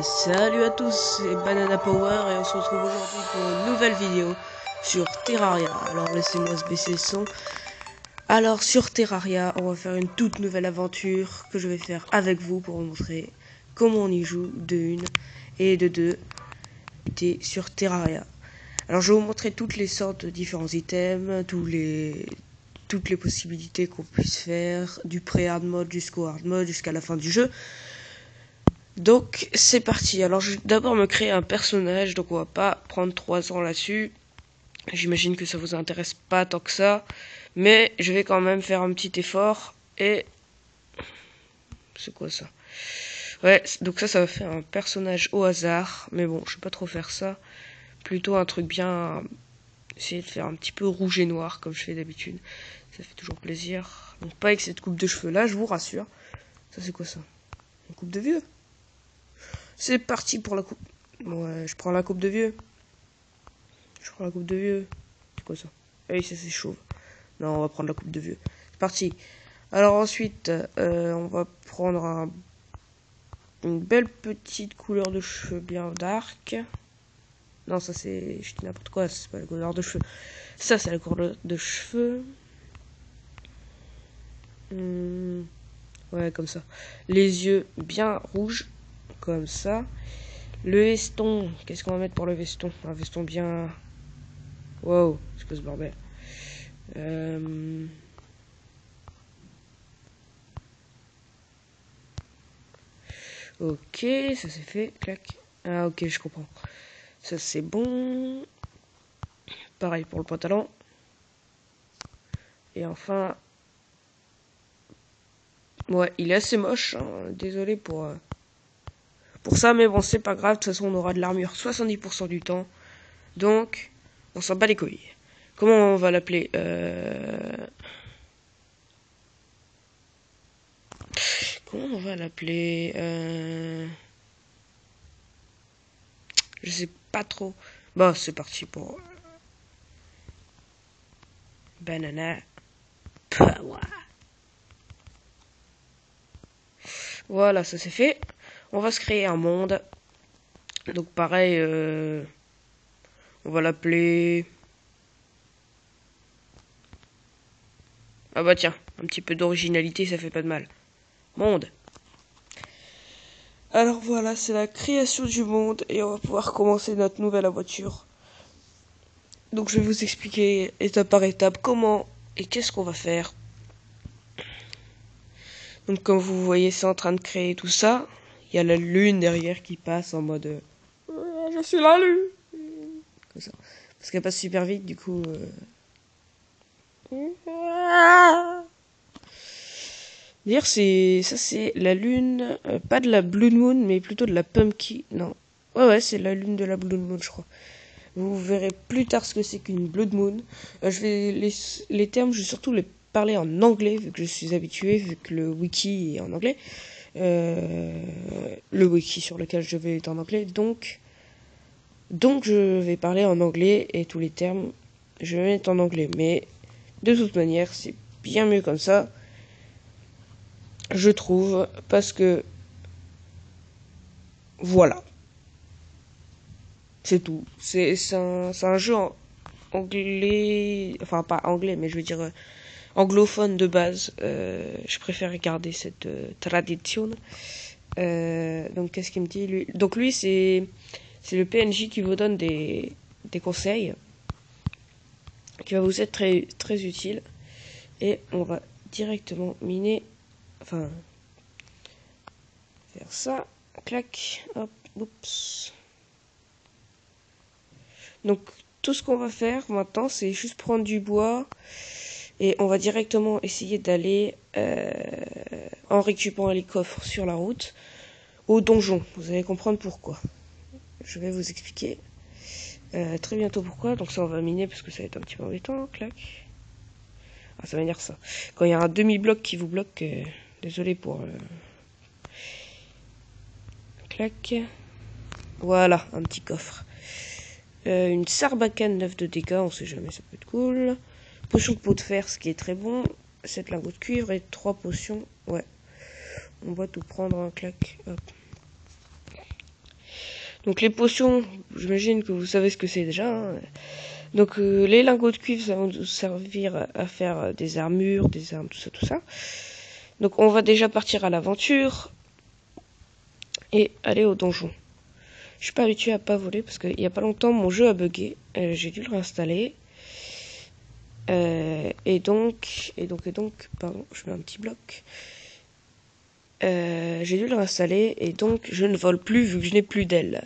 Salut à tous, c'est Banana Power et on se retrouve aujourd'hui pour une nouvelle vidéo sur Terraria. Alors laissez-moi se baisser le son. Alors sur Terraria, on va faire une toute nouvelle aventure que je vais faire avec vous pour vous montrer comment on y joue de une et de deux sur Terraria. Alors je vais vous montrer toutes les sortes de différents items, toutes les possibilités qu'on puisse faire, du pré-hard mode jusqu'au hard mode jusqu'à la fin du jeu. Donc c'est parti. Alors je vais d'abord me créer un personnage, donc on va pas prendre 3 ans là-dessus. J'imagine que ça vous intéresse pas tant que ça, mais je vais quand même faire un petit effort. Et c'est quoi ça? Ouais, donc ça va faire un personnage au hasard, mais bon, je vais pas trop faire ça. Plutôt un truc bien, essayer de faire un petit peu rouge et noir comme je fais d'habitude. Ça fait toujours plaisir. Donc pas avec cette coupe de cheveux là, je vous rassure. Ça c'est quoi ça? Une coupe de vieux? C'est parti pour la coupe. Ouais, je prends la coupe de vieux. Je prends la coupe de vieux. C'est quoi ça? Oui, ça c'est chauve. Non, on va prendre la coupe de vieux. C'est parti. Alors ensuite, on va prendre une belle petite couleur de cheveux bien dark. Non, ça c'est... Je dis n'importe quoi, c'est pas la couleur de cheveux. Ça c'est la couleur de cheveux. Ouais, comme ça. Les yeux bien rouges. Comme ça. Le veston, qu'est-ce qu'on va mettre pour le veston? Un veston bien... Wow, c'est quoi ce bordel? Ok, ça c'est fait, clac. Ah ok, je comprends. Ça c'est bon. Pareil pour le pantalon. Et enfin... Ouais, il est assez moche, hein. Désolé pour ça, mais bon, c'est pas grave, de toute façon on aura de l'armure 70% du temps. Donc, on s'en bat les couilles. Comment on va l'appeler? Comment on va l'appeler? Je sais pas trop. Bon, c'est parti pour Banana Power. Voilà, ça c'est fait. On va se créer un monde. Donc pareil, on va l'appeler... Ah bah tiens, un petit peu d'originalité, ça fait pas de mal. Monde. Alors voilà, c'est la création du monde et on va pouvoir commencer notre nouvelle aventure. Donc je vais vous expliquer étape par étape comment et qu'est-ce qu'on va faire. Donc comme vous voyez, c'est en train de créer tout ça. Il y a la lune derrière qui passe en mode je suis la lune. Comme ça. Parce qu'elle passe super vite, du coup... D'ailleurs, ça c'est la lune, pas de la Blue Moon, mais plutôt de la Pumpkin. Non. Ouais, c'est la lune de la Blue Moon, je crois. Vous verrez plus tard ce que c'est qu'une Blood Moon. Je vais les termes, je vais surtout les parler en anglais, vu que je suis habitué, vu que le wiki est en anglais. Le wiki sur lequel je vais est en anglais, donc je vais parler en anglais et tous les termes, je vais mettre en anglais. Mais de toute manière, c'est bien mieux comme ça, je trouve, parce que voilà. C'est tout. C'est un jeu en anglais, enfin pas anglais, mais je veux dire anglophone de base. Je préfère garder cette tradition. Donc qu'est-ce qu'il me dit lui? Donc lui c'est le PNJ qui vous donne des conseils, qui va vous être très très utile. Et on va directement miner, enfin faire ça, clac, hop, oups. Donc tout ce qu'on va faire maintenant, c'est juste prendre du bois et on va directement essayer d'aller en récupérant les coffres sur la route au donjon. Vous allez comprendre pourquoi. Je vais vous expliquer très bientôt pourquoi. Donc ça on va miner parce que ça va être un petit peu embêtant. Clac. Ah, ça veut dire ça. Quand il y a un demi-bloc qui vous bloque, désolé pour... Clac. Voilà, un petit coffre. Une sarbacane 9 de dégâts, on sait jamais, ça peut être cool. Potion de peau de fer, ce qui est très bon. 7 lingots de cuivre et 3 potions. Ouais. On va tout prendre, un clac. Hop. Donc les potions, j'imagine que vous savez ce que c'est déjà. Hein. Donc les lingots de cuivre, ça va nous servir à faire des armures, des armes, tout ça. Donc on va déjà partir à l'aventure et aller au donjon. Je suis pas habitué à pas voler parce qu'il y a pas longtemps mon jeu a bugué. J'ai dû le réinstaller. Et donc, pardon, je mets un petit bloc. J'ai dû le réinstaller et donc je ne vole plus vu que je n'ai plus d'ailes.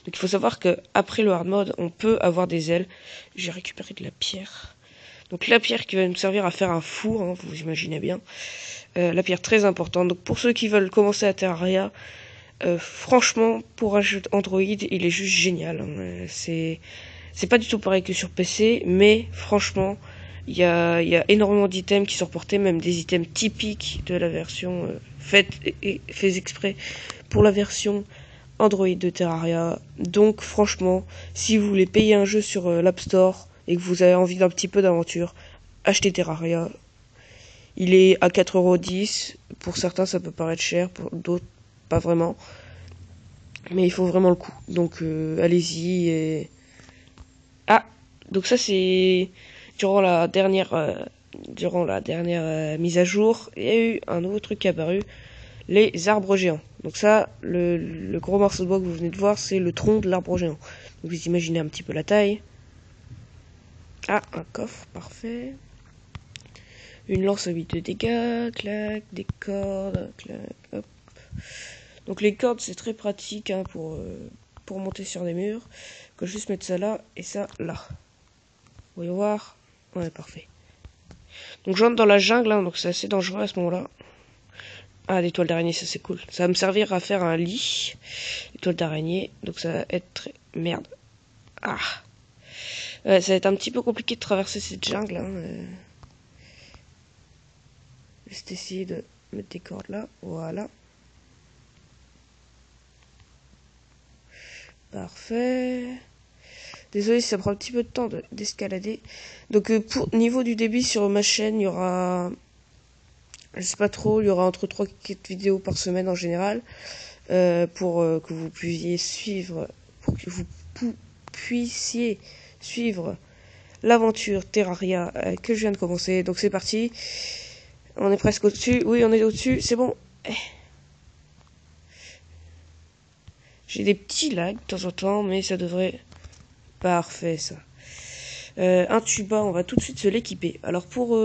Donc il faut savoir que après le hard mode, on peut avoir des ailes. J'ai récupéré de la pierre. Donc la pierre qui va nous servir à faire un four, hein, vous imaginez bien. La pierre très importante. Donc pour ceux qui veulent commencer à Terraria, franchement, pour un jeu Android, il est juste génial. Hein. C'est pas du tout pareil que sur PC, mais franchement, il y a énormément d'items qui sont reportés, même des items typiques de la version faite exprès pour la version Android de Terraria. Donc franchement, si vous voulez payer un jeu sur l'App Store et que vous avez envie d'un petit peu d'aventure, achetez Terraria. Il est à 4,10 €. Pour certains, ça peut paraître cher, pour d'autres, pas vraiment. Mais il faut vraiment le coup. Donc allez-y. Et... Ah, donc ça c'est durant la dernière mise à jour, il y a eu un nouveau truc qui est apparu, les arbres géants. Donc ça, le gros morceau de bois que vous venez de voir, c'est le tronc de l'arbre géant. Donc vous imaginez un petit peu la taille. Ah, un coffre, parfait. Une lance à 8 de dégâts, clac, des cordes, clac, hop. Donc les cordes, c'est très pratique hein, pour monter sur des murs. Je vais juste mettre ça là et ça là. Voyons voir. Ouais, parfait. Donc j'entre dans la jungle, hein, donc c'est assez dangereux à ce moment-là. Ah, des toiles d'araignée, ça c'est cool. Ça va me servir à faire un lit. Les toiles d'araignée, donc ça va être très... Merde. Ah. Ça va être un petit peu compliqué de traverser cette jungle. Hein. Juste essayer de mettre des cordes là. Voilà. Parfait. Désolé si ça prend un petit peu de temps d'escalader. Donc pour niveau du débit sur ma chaîne, il y aura... Je sais pas trop, il y aura entre 3 et 4 vidéos par semaine en général. Pour que vous puissiez suivre... Pour que vous puissiez suivre l'aventure Terraria que je viens de commencer. Donc c'est parti. On est presque au-dessus. Oui, on est au-dessus. C'est bon. J'ai des petits lags de temps en temps, mais ça devrait... Parfait, ça. Un tuba, on va tout de suite se l'équiper. Alors pour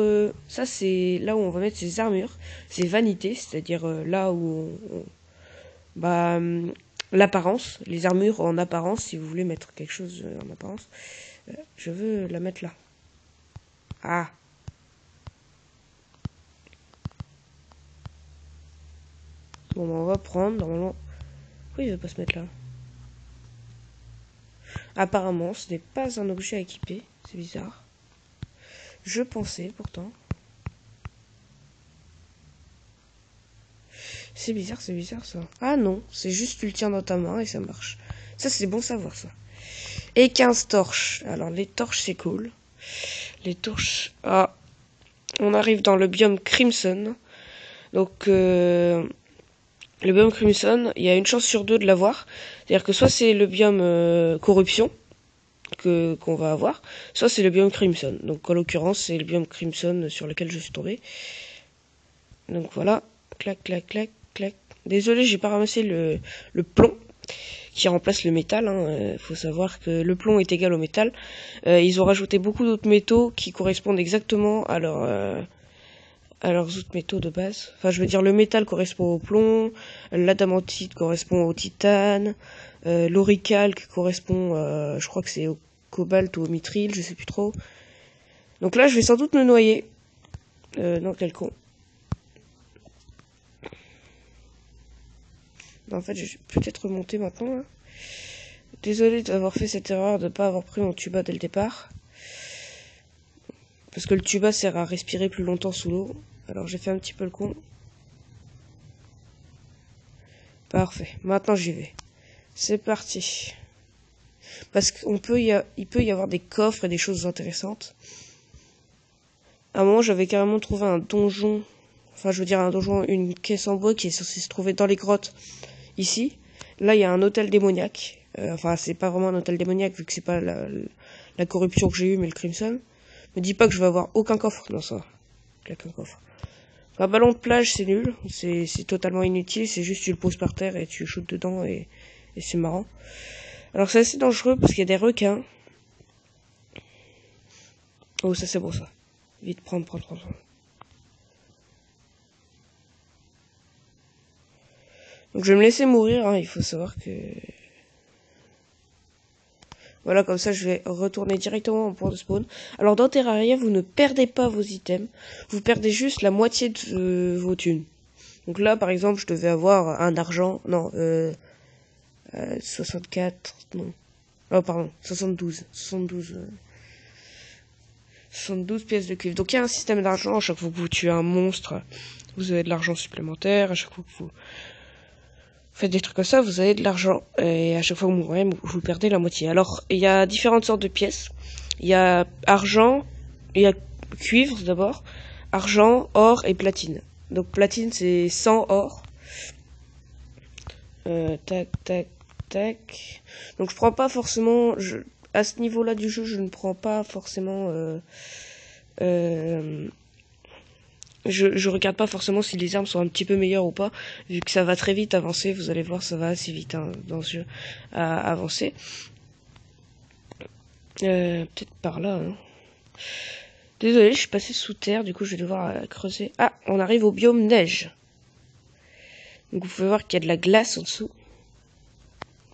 ça, c'est là où on va mettre ses armures. C'est vanité, c'est-à-dire là où bah l'apparence, les armures en apparence. Si vous voulez mettre quelque chose en apparence, je veux la mettre là. Ah. Bon, on va prendre normalement. Pourquoi il veut pas se mettre là? Apparemment, ce n'est pas un objet à équiper. C'est bizarre. Je pensais pourtant. C'est bizarre ça. Ah non, c'est juste tu le tiens dans ta main et ça marche. Ça c'est bon savoir ça. Et 15 torches. Alors les torches c'est cool. Les torches... Ah, on arrive dans le biome Crimson. Donc le biome Crimson, il y a une chance sur 2 de l'avoir. C'est-à-dire que soit c'est le biome Corruption qu'on va avoir, soit c'est le biome Crimson. Donc en l'occurrence c'est le biome Crimson sur lequel je suis tombé. Donc voilà, clac, clac, clac, clac. Désolé, j'ai pas ramassé le plomb qui remplace le métal. Hein. Faut savoir que le plomb est égal au métal. Ils ont rajouté beaucoup d'autres métaux qui correspondent exactement à leurs autres métaux de base. Enfin, je veux dire, le métal correspond au plomb, l'adamantite correspond au titane, l'auricalque correspond, je crois que c'est au cobalt ou au mithril, je sais plus trop. Donc là, je vais sans doute me noyer. Non, quel con. En fait, je vais peut-être remonter maintenant. Hein. Désolé d'avoir fait cette erreur de ne pas avoir pris mon tuba dès le départ. Parce que le tuba sert à respirer plus longtemps sous l'eau. Alors j'ai fait un petit peu le con. Parfait. Maintenant j'y vais. C'est parti. Parce qu'il peut y avoir des coffres et des choses intéressantes. À un moment, j'avais carrément trouvé un donjon. Enfin, je veux dire un donjon, une caisse en bois qui est censée se trouver dans les grottes. Ici, là, il y a un hôtel démoniaque. Enfin, c'est pas vraiment un hôtel démoniaque vu que c'est pas la corruption que j'ai eue, mais le Crimson. Me dis pas que je vais avoir aucun coffre. Non, ça. Aucun coffre. Un ballon de plage, c'est nul. C'est totalement inutile. C'est juste tu le poses par terre et tu shootes dedans et c'est marrant. Alors c'est assez dangereux parce qu'il y a des requins. Oh, ça c'est bon ça. Vite, prendre. Donc je vais me laisser mourir, hein. Il faut savoir que... Voilà, comme ça je vais retourner directement au point de spawn. Alors dans Terraria, vous ne perdez pas vos items. Vous perdez juste la moitié de vos thunes. Donc là, par exemple, je devais avoir un argent. Non, 64... Non. Oh, pardon, 72 pièces de cuivre. Donc il y a un système d'argent. À chaque fois que vous tuez un monstre, vous avez de l'argent supplémentaire. À chaque fois que vous faites des trucs comme ça, vous avez de l'argent. Et à chaque fois que vous mourrez, vous perdez la moitié. Alors, il y a différentes sortes de pièces. Il y a argent, il y a cuivre d'abord, argent, or et platine. Donc platine, c'est 100 or. Tac. Donc je prends pas forcément... à ce niveau-là du jeu, je ne prends pas forcément... je regarde pas forcément si les armes sont un petit peu meilleures ou pas, vu que ça va très vite avancer. Vous allez voir, ça va assez vite hein, dans ce jeu à avancer. Peut-être par là. Hein. Désolé, je suis passé sous terre, du coup je vais devoir creuser. Ah, on arrive au biome neige. Donc vous pouvez voir qu'il y a de la glace en dessous.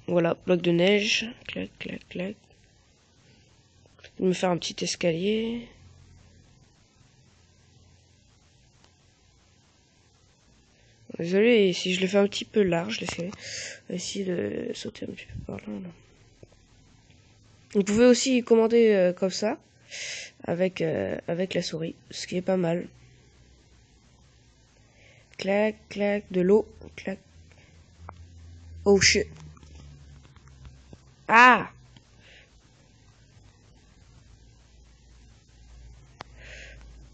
Voilà, bloc de neige. Clac. Je vais me faire un petit escalier. Désolé si je le fais un petit peu large, l'escalier. On va essayer de sauter un petit peu par là. Vous pouvez aussi commander comme ça, avec la souris, ce qui est pas mal. Clac, de l'eau, clac. Oh shit. Ah!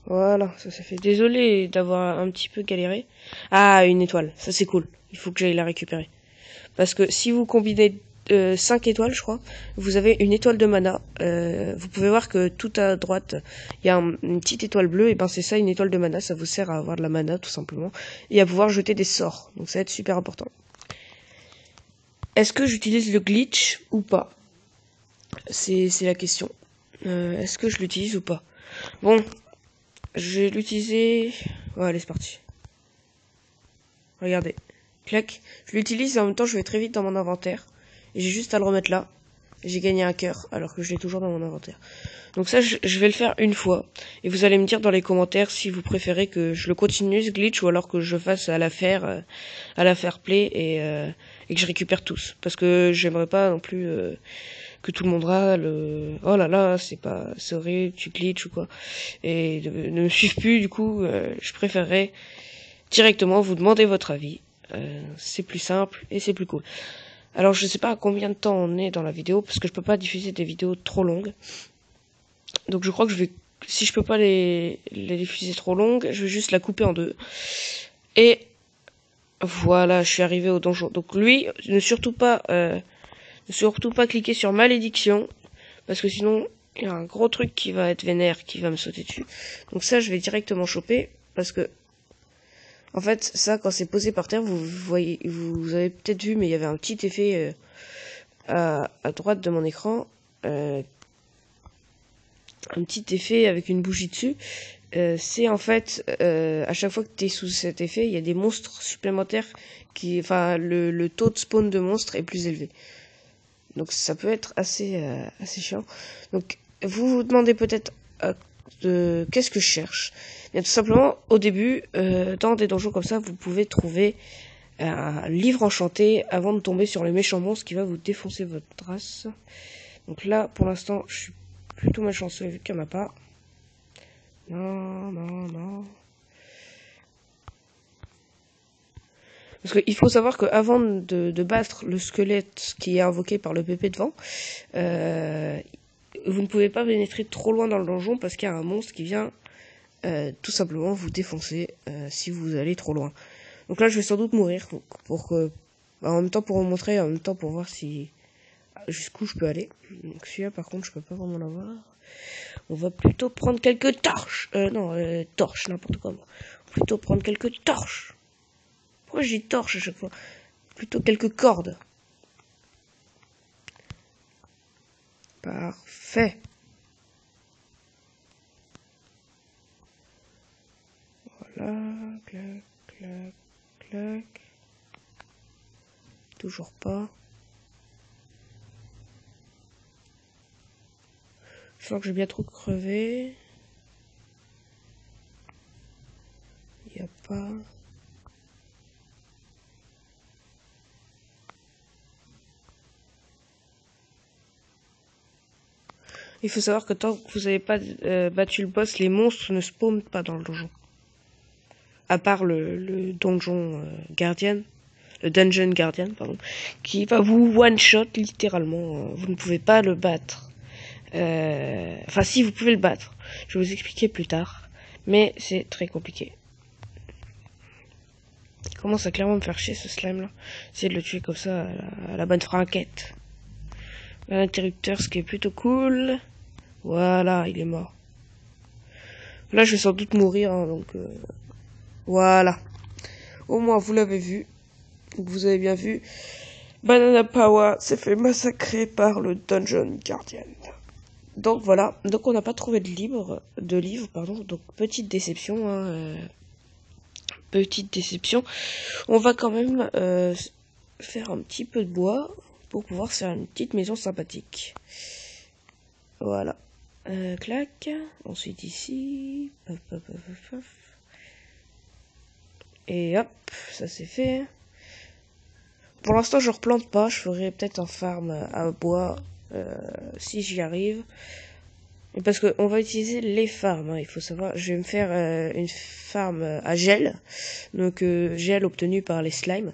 Voilà, ça s'est fait. Désolé d'avoir un petit peu galéré. Ah, une étoile, ça c'est cool. Il faut que j'aille la récupérer. Parce que si vous combinez 5 étoiles, je crois, vous avez une étoile de mana. Vous pouvez voir que tout à droite, il y a une petite étoile bleue. Et ben c'est ça, une étoile de mana. Ça vous sert à avoir de la mana, tout simplement. Et à pouvoir jeter des sorts. Donc ça va être super important. Est-ce que j'utilise le glitch ou pas? C'est la question. Est-ce que je l'utilise ou pas? Bon, je vais l'utiliser... Ouais, allez, c'est parti. Regardez. Clac. Je l'utilise et en même temps, je vais très vite dans mon inventaire. Et j'ai juste à le remettre là. J'ai gagné un cœur, alors que je l'ai toujours dans mon inventaire. Donc ça, je vais le faire une fois. Et vous allez me dire dans les commentaires si vous préférez que je le continue, ce glitch, ou alors que je fasse à la fair play et que je récupère tous. Parce que j'aimerais pas non plus que tout le monde râle. Oh là là, c'est horrible, tu glitch ou quoi. Et ne me suivent plus, du coup, je préférerais directement vous demander votre avis. C'est plus simple et c'est plus cool. Alors je sais pas à combien de temps on est dans la vidéo, parce que je peux pas diffuser des vidéos trop longues. Donc je crois que si je peux pas les diffuser trop longues, je vais juste la couper en deux. Et voilà, je suis arrivé au donjon. Donc lui, ne surtout pas cliquer sur malédiction, parce que sinon il y a un gros truc qui va être vénère, qui va me sauter dessus. Donc ça, je vais directement choper, parce que en fait, ça, quand c'est posé par terre, vous avez peut-être vu, mais il y avait un petit effet à droite de mon écran. Un petit effet avec une bougie dessus. C'est en fait, à chaque fois que tu es sous cet effet, il y a des monstres supplémentaires enfin, le taux de spawn de monstres est plus élevé. Donc ça peut être assez chiant. Donc vous vous demandez peut-être qu'est-ce que je cherche. Bien, tout simplement, au début, dans des donjons comme ça, vous pouvez trouver un livre enchanté avant de tomber sur le méchant monstre qui va vous défoncer votre race. Donc là, pour l'instant, je suis plutôt malchanceux vu qu'il n'y en a pas. Non. Parce qu'il faut savoir qu'avant de battre le squelette qui est invoqué par le pépé de vent, vous ne pouvez pas pénétrer trop loin dans le donjon parce qu'il y a un monstre qui vient tout simplement vous défoncer si vous allez trop loin. Donc là, je vais sans doute mourir en même temps pour vous montrer, en même temps pour voir si jusqu'où je peux aller. Donc celui-là par contre je peux pas vraiment l'avoir. On va plutôt prendre quelques torches. Torches, n'importe quoi. Plutôt prendre quelques torches. Pourquoi j'ai torches à chaque fois? Plutôt quelques cordes. Parfait. Voilà, clac, clac, clac. Toujours pas. Je sens que j'ai bien trop crevé. Il n'y a pas. Il faut savoir que tant que vous n'avez pas battu le boss, les monstres ne spawnent pas dans le donjon. À part le donjon gardien, le dungeon guardian, pardon, qui va vous one-shot littéralement. Vous ne pouvez pas le battre. Enfin, si, vous pouvez le battre. Je vais vous expliquer plus tard. Mais c'est très compliqué. Il commence à clairement me faire chier ce slime là. Essayez de le tuer comme ça à la bonne franquette. Un interrupteur, ce qui est plutôt cool. Voilà, il est mort. Là, je vais sans doute mourir, hein, donc voilà. Au moins, vous l'avez vu. Vous avez bien vu. Banana Power s'est fait massacrer par le Dungeon Guardian. Donc voilà. Donc on n'a pas trouvé de livre, Donc petite déception. Hein, petite déception. On va quand même faire un petit peu de bois pour pouvoir faire une petite maison sympathique. Voilà. Clac. Ensuite ici. Paf, paf, paf, paf, paf. Et hop, ça c'est fait. Pour l'instant, je replante pas. Je ferai peut-être un farm à bois si j'y arrive. Et parce qu'on va utiliser les farms. Hein, il faut savoir, je vais me faire une farm à gel. Donc gel obtenu par les slimes.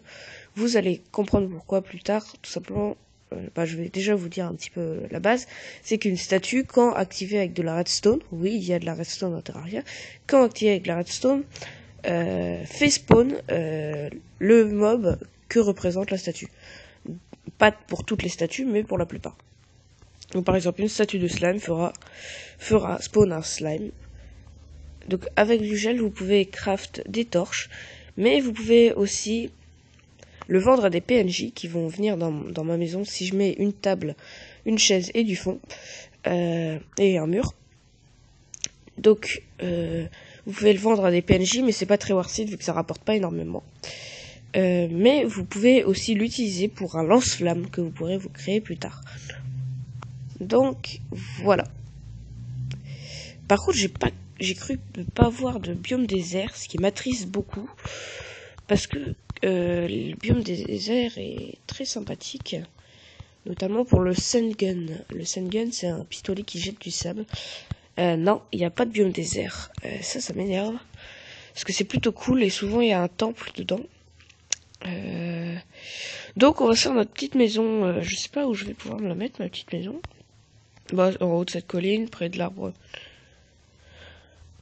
Vous allez comprendre pourquoi plus tard. Tout simplement, je vais déjà vous dire un petit peu la base. C'est qu'une statue, quand activée avec de la redstone, oui, il y a de la redstone dans Terraria. Quand activée avec la redstone, fait spawn le mob que représente la statue. Pas pour toutes les statues, mais pour la plupart. Donc par exemple, une statue de slime fera spawn un slime. Donc avec du gel, vous pouvez craft des torches, mais vous pouvez aussi le vendre à des PNJ qui vont venir dans ma maison. Si je mets une table, une chaise et du fond, et un mur. Donc vous pouvez le vendre à des PNJ, mais c'est pas très worth it vu que ça rapporte pas énormément. Mais vous pouvez aussi l'utiliser pour un lance-flamme que vous pourrez vous créer plus tard. Donc voilà. Par contre, j'ai cru ne pas voir de biome désert, ce qui m'attriste beaucoup, parce que le biome désert est très sympathique, notamment pour le Sun Gun. Le Sun Gun, c'est un pistolet qui jette du sable. Non, il n'y a pas de biome désert. Ça m'énerve, parce que c'est plutôt cool et souvent il y a un temple dedans. Donc on va faire notre petite maison. Je sais pas où je vais pouvoir me la mettre, ma petite maison. Bah, en haut de cette colline, près de l'arbre.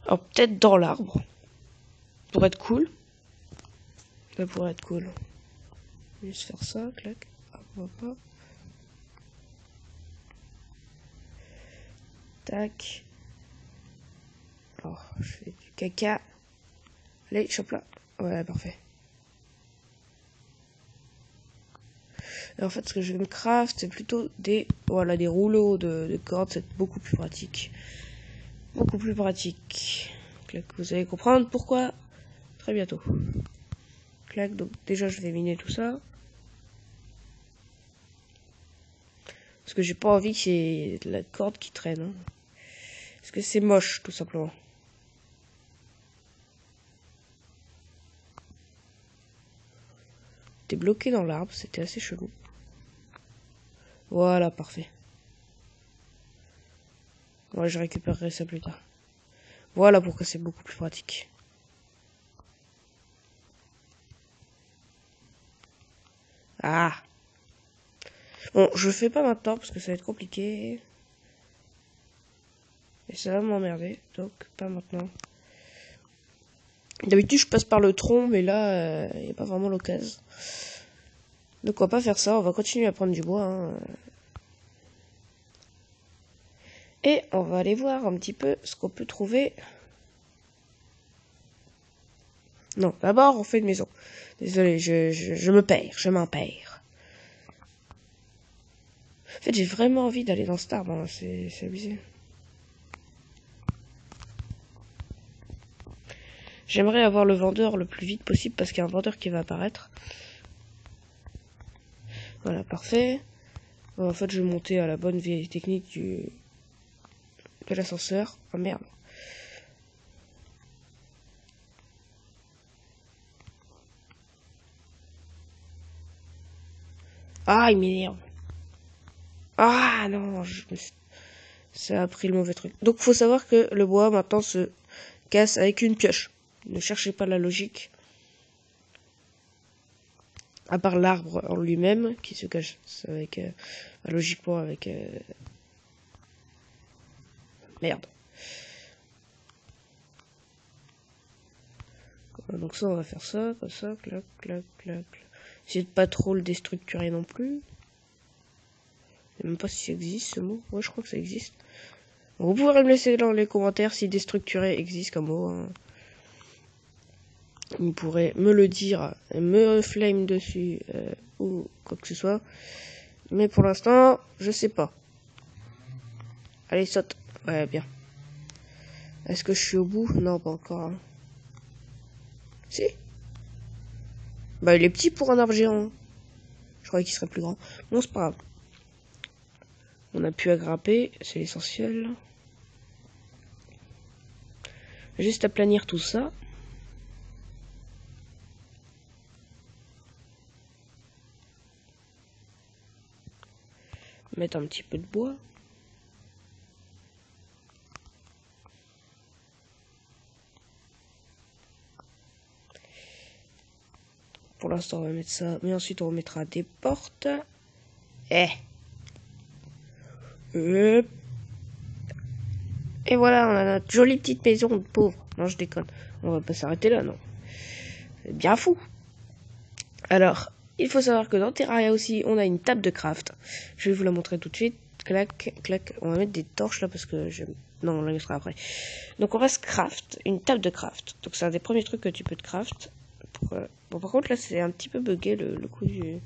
Alors peut-être dans l'arbre. Pour être cool. Ça pourrait être cool. Juste faire ça, clac. Ah, on va pas. Tac. Alors, je fais du caca. Allez, chope là. Ouais, parfait. Et en fait, ce que je vais me craft, c'est plutôt des rouleaux de cordes. C'est beaucoup plus pratique. Beaucoup plus pratique. Clac, vous allez comprendre pourquoi très bientôt. Clac, donc déjà je vais miner tout ça. Parce que j'ai pas envie qu'il y ait de la corde qui traîne. Hein. Parce que c'est moche, tout simplement. T'es bloqué dans l'arbre, c'était assez chelou. Voilà, parfait. Ouais, je récupérerai ça plus tard. Voilà pourquoi c'est beaucoup plus pratique. Ah. Bon, je le fais pas maintenant parce que ça va être compliqué. Et ça va m'emmerder, donc pas maintenant. D'habitude, je passe par le tronc, mais là, il n'y a pas vraiment l'occasion. Donc on va pas faire ça, on va continuer à prendre du bois. Hein. Et on va aller voir un petit peu ce qu'on peut trouver. Non, d'abord on fait une maison. Désolé, je me perds, je m'en perds. En fait, j'ai vraiment envie d'aller dans cet arbre, hein. C'est abusé. J'aimerais avoir le vendeur le plus vite possible parce qu'il y a un vendeur qui va apparaître. Voilà, parfait. Bon, en fait, je vais monter à la bonne vieille technique de l'ascenseur. Oh merde. Ah, il m'énerve. Ah non, ça a pris le mauvais truc. Donc, faut savoir que le bois maintenant se casse avec une pioche. Ne cherchez pas la logique. À part l'arbre en lui-même qui se cache avec logiquement avec merde. Donc ça on va faire ça comme ça, clac clac clac. Essayez de pas trop le déstructurer non plus. Je sais même pas si ça existe ce mot. Ouais, je crois que ça existe. Vous pourrez me laisser dans les commentaires si déstructurer existe comme mot, hein. Vous pourrez me le dire, me flame dessus ou quoi que ce soit. Mais pour l'instant, je sais pas. Allez, saute. Ouais, bien. Est-ce que je suis au bout? Non, pas encore, hein. Si. Bah, il est petit pour un arbre géant. Je croyais qu'il serait plus grand. Bon, c'est pas grave. On a pu à grimper, c'est l'essentiel. Juste à planir tout ça. Mettre un petit peu de bois. Pour l'instant, on va mettre ça. Mais ensuite, on mettra des portes. Et voilà, on a notre jolie petite maison de pauvre. Non, je déconne. On va pas s'arrêter là, non. C'est bien fou. Alors, il faut savoir que dans Terraria aussi, on a une table de craft. Je vais vous la montrer tout de suite. Clac, clac. On va mettre des torches là parce que non, on la mettra après. Donc on va se craft une table de craft. Donc c'est un des premiers trucs que tu peux te craft. Bon, par contre là c'est un petit peu bugué le coup du...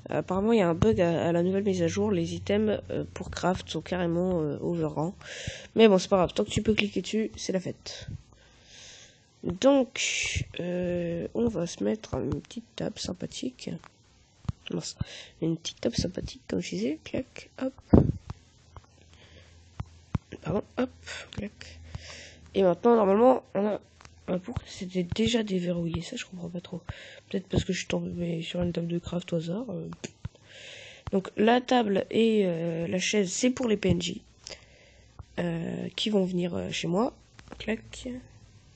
apparemment il y a un bug à la nouvelle mise à jour. Les items pour craft sont carrément overrang. Mais bon, c'est pas grave. Tant que tu peux cliquer dessus, c'est la fête. Donc, on va se mettre une petite table sympathique. Une petite table sympathique, comme je disais. Clac, hop. Pardon, hop, clac. Et maintenant, normalement, on a... Pourquoi c'était déjà déverrouillé? Ça, je comprends pas trop. Peut-être parce que je suis tombé sur une table de craft au hasard. Donc, la table et la chaise, c'est pour les PNJ. Qui vont venir chez moi. Clac,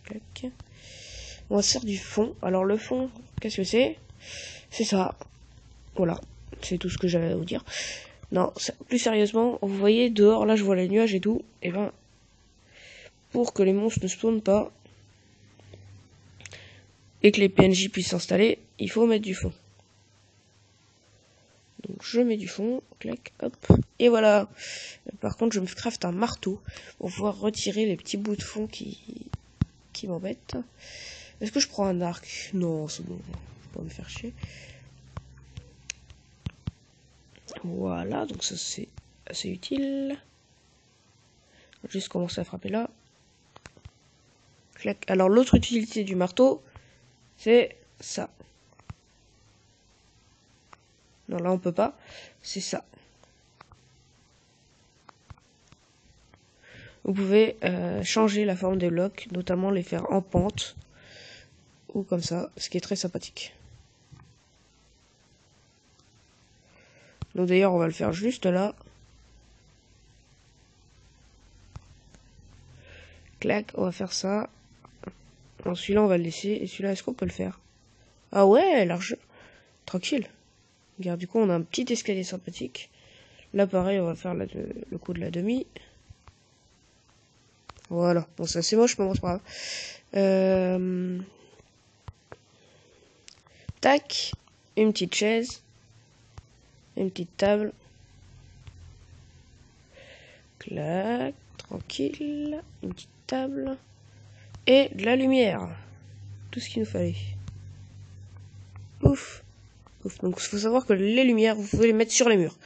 clac. On va se faire du fond. Alors, le fond, qu'est-ce que c'est? C'est ça. Voilà. C'est tout ce que j'avais à vous dire. Non, plus sérieusement, vous voyez, dehors, là, je vois les nuages et tout. Et ben, pour que les monstres ne spawnent pas et que les PNJ puissent s'installer, il faut mettre du fond. Donc je mets du fond, clac, hop, et voilà. Par contre, je me craft un marteau pour pouvoir retirer les petits bouts de fond qui m'embêtent. Est-ce que je prends un arc? Non, c'est bon, je vais pas me faire chier. Voilà, donc ça c'est assez utile. Juste commencer à frapper là. Clac. Alors l'autre utilité du marteau, c'est ça. Non, là on peut pas. C'est ça. Vous pouvez changer la forme des blocs, notamment les faire en pente ou comme ça, ce qui est très sympathique. Donc d'ailleurs, on va le faire juste là. Clac, on va faire ça. Celui-là, on va le laisser. Et celui-là, est-ce qu'on peut le faire? Ah ouais, large. Tranquille. Regarde, du coup, on a un petit escalier sympathique. Là, pareil, on va faire le coup de la demi. Voilà. Bon, ça c'est moche, mais bon, c'est pas grave. Tac. Une petite chaise. Une petite table. Clac. tranquille. Une petite table. Et de la lumière. Tout ce qu'il nous fallait. Ouf. Ouf. Donc il faut savoir que les lumières, vous pouvez les mettre sur les murs.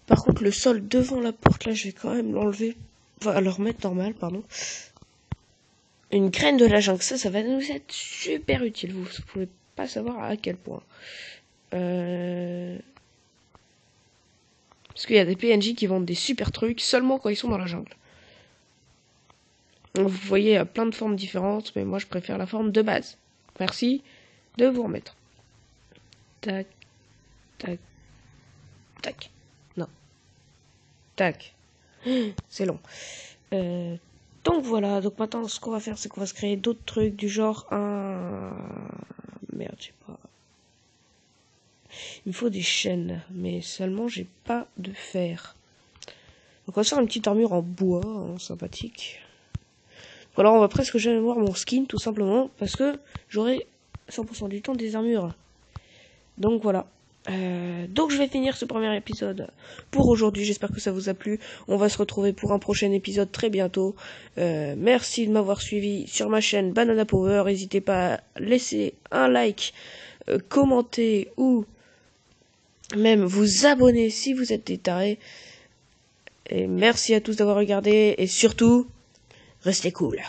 Par contre, le sol devant la porte, là, je vais quand même l'enlever. Enfin, le remettre normal, pardon. Une graine de la jungle, ça va nous être super utile. Vous pouvez pas savoir à quel point. Parce qu'il y a des PNJ qui vendent des super trucs seulement quand ils sont dans la jungle. Vous voyez, il y a plein de formes différentes, mais moi je préfère la forme de base. Merci de vous remettre. Tac, tac, tac. Non. Tac. C'est long. Donc voilà, donc maintenant ce qu'on va faire, c'est qu'on va se créer d'autres trucs du genre un... Merde, je sais pas. Il me faut des chaînes, mais seulement j'ai pas de fer. Donc on va se faire une petite armure en bois, hein, sympathique. Alors on va presque jamais voir mon skin, tout simplement, parce que j'aurai 100% du temps des armures. Donc voilà. Donc je vais finir ce premier épisode pour aujourd'hui. J'espère que ça vous a plu. On va se retrouver pour un prochain épisode très bientôt. Merci de m'avoir suivi sur ma chaîne Banana Power. N'hésitez pas à laisser un like, commenter ou même vous abonner si vous êtes des tarés. Et merci à tous d'avoir regardé et surtout, restez cool.